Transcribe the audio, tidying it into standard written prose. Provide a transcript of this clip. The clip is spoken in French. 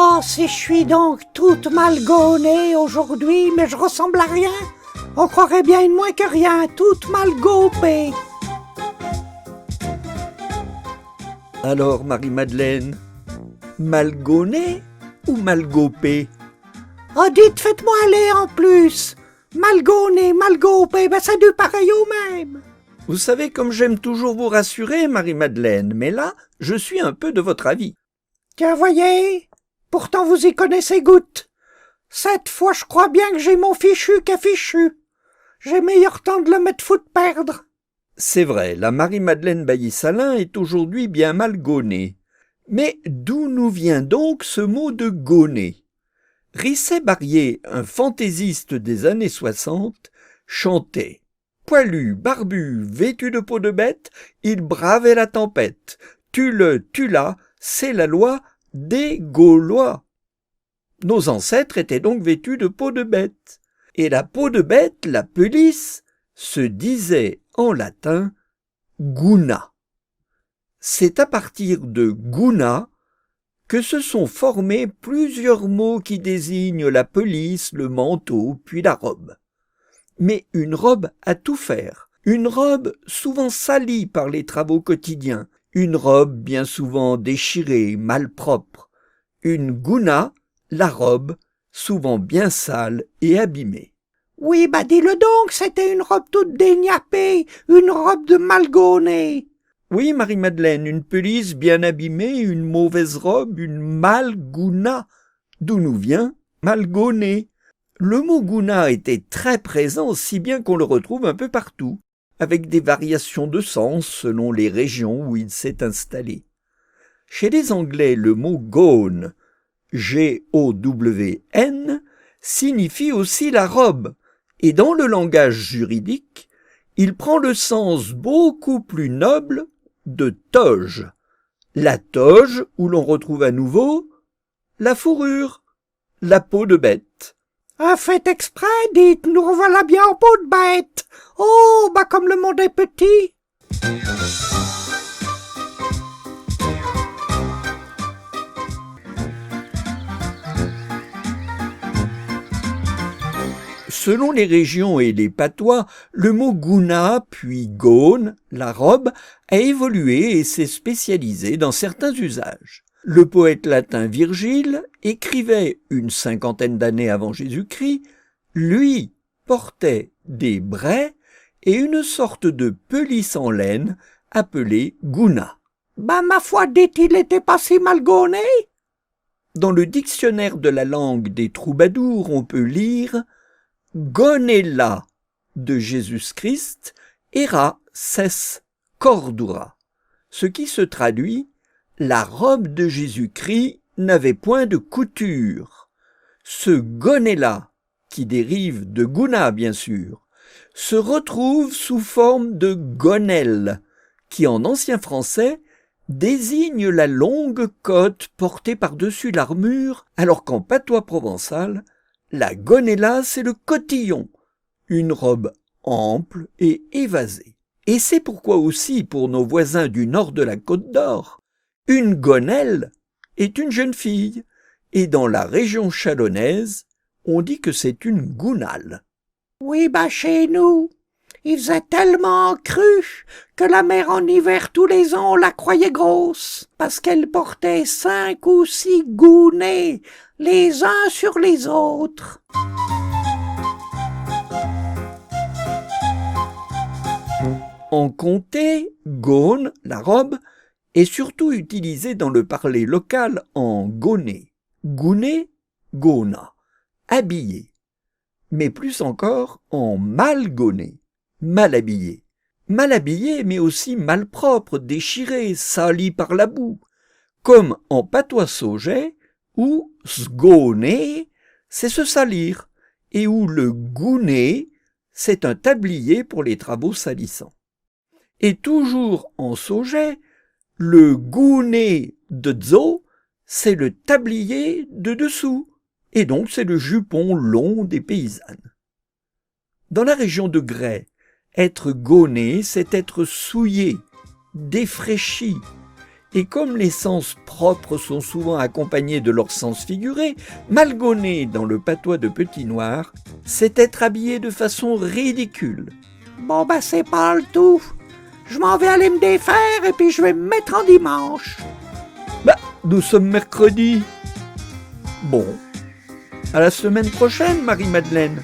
Oh, si je suis donc toute mal gaunée aujourd'hui, mais je ressemble à rien. On croirait bien de moins que rien, toute mal gaupée. Alors, Marie-Madeleine, mal gaunée ou mal gaupée? Oh, dites, faites-moi aller en plus. Mal gaunée, mal gaupée, ben c'est du pareil au même. Vous savez comme j'aime toujours vous rassurer, Marie-Madeleine, mais là, je suis un peu de votre avis. Tiens, voyez, pourtant vous y connaissez goutte. Cette fois, je crois bien que j'ai mon fichu qu'à fichu. J'ai meilleur temps de le mettre fou de perdre. C'est vrai, la Marie-Madeleine Bailly-Salin est aujourd'hui bien mal gaunée. Mais d'où nous vient donc ce mot de gauner? Risset-Barrier, un fantaisiste des années 60, chantait « Poilu, barbu, vêtu de peau de bête, il bravait la tempête. Tu le, tu l'as, c'est la loi des Gaulois. » Nos ancêtres étaient donc vêtus de peau de bête. Et la peau de bête, la pelisse, se disait en latin « guna ». C'est à partir de « guna » que se sont formés plusieurs mots qui désignent la pelisse, le manteau, puis la robe. Mais une robe à tout faire, une robe souvent salie par les travaux quotidiens, une robe bien souvent déchirée, malpropre, une guna, la robe, souvent bien sale et abîmée. Oui, bah dis-le donc, c'était une robe toute dégnapée, une robe de malgaunée. Oui, Marie-Madeleine, une pelisse bien abîmée, une mauvaise robe, une malgouna, d'où nous vient malgaunée. Le mot gouna était très présent, si bien qu'on le retrouve un peu partout, avec des variations de sens selon les régions où il s'est installé. Chez les Anglais, le mot gown, G-O-W-N, signifie aussi la robe, et dans le langage juridique, il prend le sens beaucoup plus noble de toge. La toge où l'on retrouve à nouveau la fourrure, la peau de bête. Ah, faites exprès, dites, nous revoilà bien en peau de bête. Oh, bah comme le monde est petit. Selon les régions et les patois, le mot gouna, puis gaune, la robe, a évolué et s'est spécialisé dans certains usages. Le poète latin Virgile écrivait une cinquantaine d'années avant Jésus-Christ, lui portait des braies et une sorte de pelisse en laine appelée gouna. Bah ma foi, dites, il était pas si malgauné. Dans le dictionnaire de la langue des troubadours, on peut lire Gonella de Jésus-Christ era ses cordura, ce qui se traduit la robe de Jésus-Christ n'avait point de couture. Ce gonella, qui dérive de guna bien sûr, se retrouve sous forme de gonelle, qui en ancien français désigne la longue cotte portée par-dessus l'armure, alors qu'en patois provençal, la gonella, c'est le cotillon, une robe ample et évasée. Et c'est pourquoi aussi, pour nos voisins du nord de la Côte d'Or, une gonelle est une jeune fille, et dans la région chalonnaise, on dit que c'est une gounale. Oui, bah chez nous, il faisait tellement cru que la mère en hiver tous les ans on la croyait grosse, parce qu'elle portait 5 ou 6 gounets, les uns sur les autres. En comté, gaune, la robe, est surtout utilisée dans le parler local en gauné, gouné, gauna, habillé, mais plus encore en mal gauné, mal habillé. Mal habillé, mais aussi malpropre, déchiré, sali par la boue, comme en patois sauget, où sgauner, c'est se salir, et où le gouné, c'est un tablier pour les travaux salissants. Et toujours en sauget, le gouné de dzo, c'est le tablier de dessous, et donc c'est le jupon long des paysannes. Dans la région de Grès, être gauné, c'est être souillé, défraîchi, Et comme les sens propres sont souvent accompagnés de leurs sens figurés, Malgoné, dans le patois de Petit Noir, c'est être habillé de façon ridicule. Bon ben c'est pas le tout. Je m'en vais aller me défaire et puis je vais me mettre en dimanche. Bah, nous sommes mercredi. Bon, à la semaine prochaine, Marie-Madeleine.